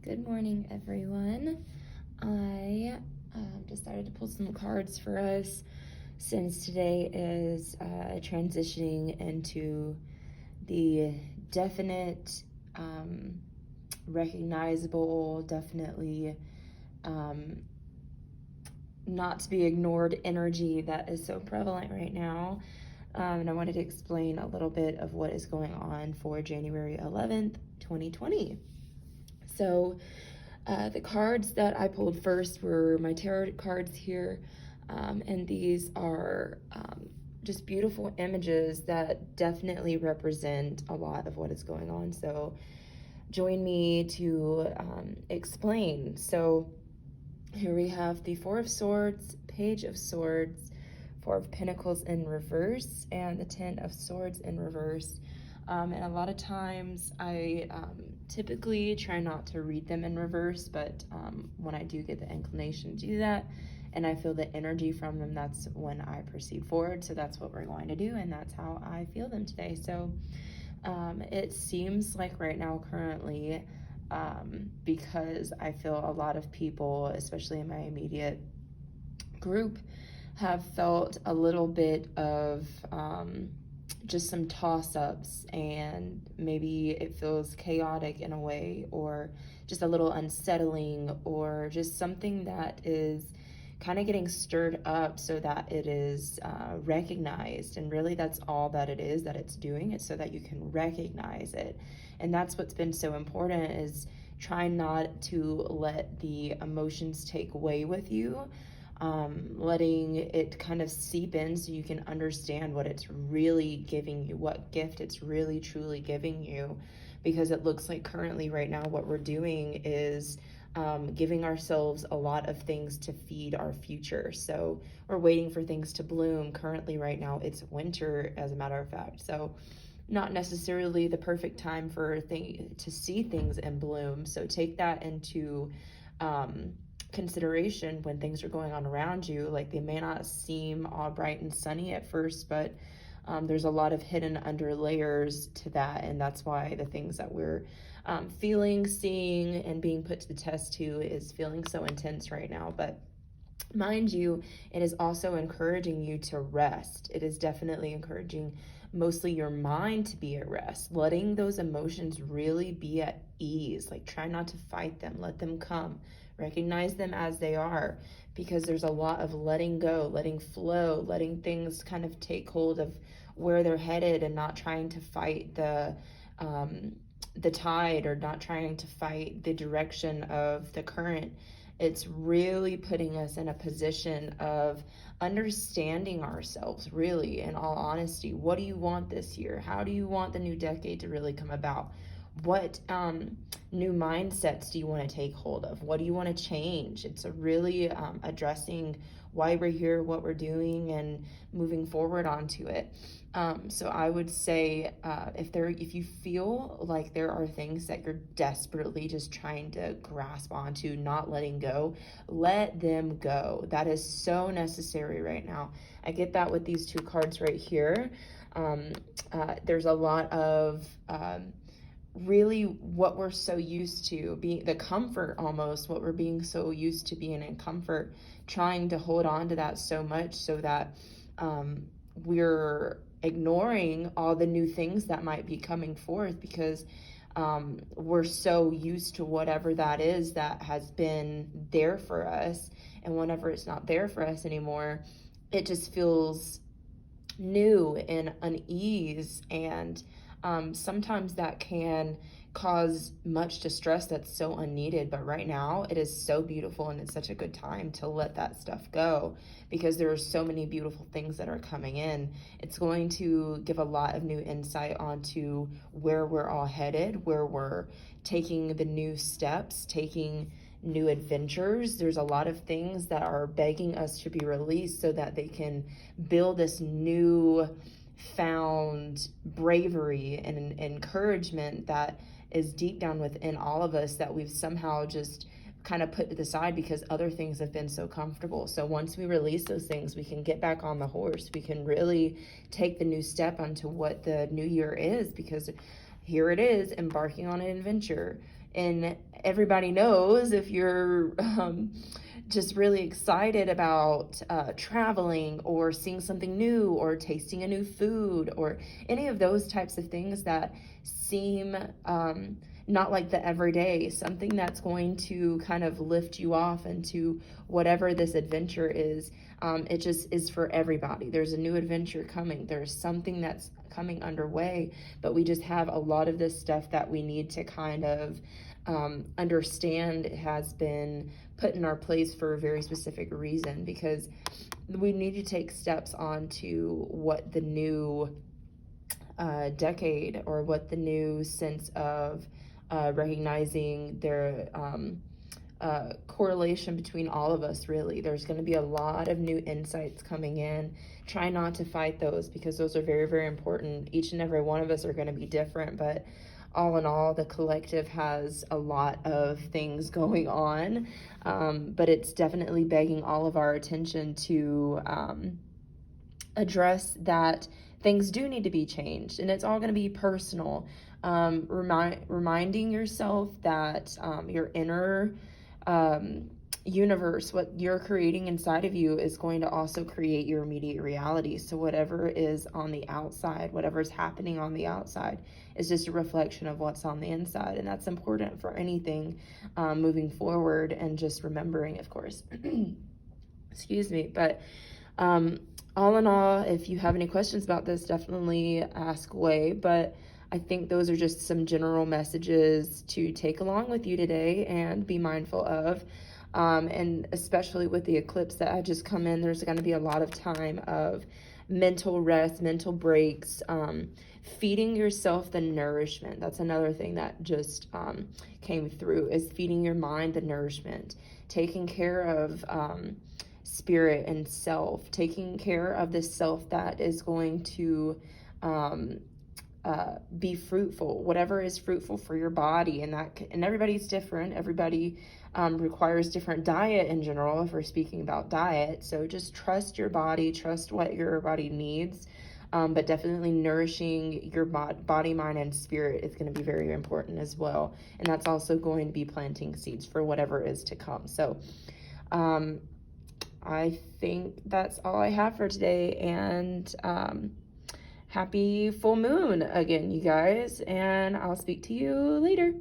Good morning, everyone. I decided to pull some cards for us since today is transitioning into the definite, recognizable, definitely not to be ignored energy that is so prevalent right now. And I wanted to explain a little bit of what is going on for January 11th, 2020. So the cards that I pulled first were my tarot cards here, and these are just beautiful images that definitely represent a lot of what is going on. So join me to explain. So here we have the Four of Swords, Page of Swords, Four of Pentacles in reverse, and the Ten of Swords in reverse. And a lot of times I typically try not to read them in reverse, but when I do get the inclination to do that and I feel the energy from them, that's when I proceed forward. So that's what we're going to do, and that's how I feel them today. So it seems like right now currently, because I feel a lot of people, especially in my immediate group, have felt a little bit of just some toss-ups, and maybe it feels chaotic in a way, or just a little unsettling, or just something that is kind of getting stirred up so that it is recognized. And really that's all that it is, that it's doing it so that you can recognize it. And that's what's been so important, is try not to let the emotions take away with you, letting it kind of seep in so you can understand what it's really giving you, what gift it's really truly giving you. Because it looks like currently right now what we're doing is giving ourselves a lot of things to feed our future. So we're waiting for things to bloom. Currently right now it's winter, as a matter of fact. So not necessarily the perfect time for to see things in bloom. So take that into consideration when things are going on around you. Like, they may not seem all bright and sunny at first, but there's a lot of hidden under layers to that, and that's why the things that we're feeling, seeing, and being put to the test to is feeling so intense right now. But mind you, it is also encouraging you to rest. It is definitely encouraging mostly your mind to be at rest, letting those emotions really be at ease. Like, try not to fight them, let them come, recognize them as they are, because there's a lot of letting go, letting flow, letting things kind of take hold of where they're headed, and not trying to fight the tide, or not trying to fight the direction of the current. It's really putting us in a position of understanding ourselves, really, in all honesty. What do you want this year? How do you want the new decade to really come about? What new mindsets do you want to take hold of? What do you want to change? It's a really addressing why we're here, what we're doing, and moving forward onto it. So I would say if you feel like there are things that you're desperately just trying to grasp onto, not letting go, let them go. That is so necessary right now. I get that with these two cards right here. There's a lot of really what we're so used to being, the comfort, almost what we're being so used to being in comfort, trying to hold on to that so much so that we're ignoring all the new things that might be coming forth, because we're so used to whatever that is that has been there for us. And whenever it's not there for us anymore, it just feels new and unease, and sometimes that can cause much distress that's so unneeded. But right now it is so beautiful, and it's such a good time to let that stuff go, because there are so many beautiful things that are coming in. It's going to give a lot of new insight onto where we're all headed, where we're taking the new steps, taking new adventures. There's a lot of things that are begging us to be released so that they can build this new found bravery and encouragement that is deep down within all of us, that we've somehow just kind of put to the side because other things have been so comfortable. So once we release those things, we can get back on the horse. We can really take the new step onto what the new year is, because here it is, embarking on an adventure. And everybody knows if you're just really excited about traveling or seeing something new or tasting a new food or any of those types of things that seem not like the everyday, something that's going to kind of lift you off into whatever this adventure is. It just is for everybody. There's a new adventure coming. There's something that's coming underway, but we just have a lot of this stuff that we need to kind of understand has been put in our place for a very specific reason, because we need to take steps on to what the new decade, or what the new sense of recognizing their correlation between all of us, really. There's going to be a lot of new insights coming in. Try not to fight those, because those are very, very important. Each and every one of us are going to be different, but all in all, the collective has a lot of things going on, but it's definitely begging all of our attention to address that things do need to be changed, and it's all going to be personal. Reminding yourself that your inner universe, what you're creating inside of you, is going to also create your immediate reality. So whatever is on the outside, whatever's happening on the outside, is just a reflection of what's on the inside. And that's important for anything moving forward, and just remembering, of course. Excuse me. But all in all, if you have any questions about this, definitely ask away. But I think those are just some general messages to take along with you today and be mindful of. And especially with the eclipse that had just come in, there's going to be a lot of time of mental rest, mental breaks, feeding yourself the nourishment. That's another thing that just came through, is feeding your mind the nourishment, taking care of spirit and self, taking care of the self that is going to be fruitful, whatever is fruitful for your body. And everybody's different. Everybody requires different diet in general, if we're speaking about diet. So just trust your body, trust what your body needs. But definitely nourishing your body, mind, and spirit is going to be very important as well. And that's also going to be planting seeds for whatever is to come. So I think that's all I have for today. And happy full moon again, you guys. And I'll speak to you later.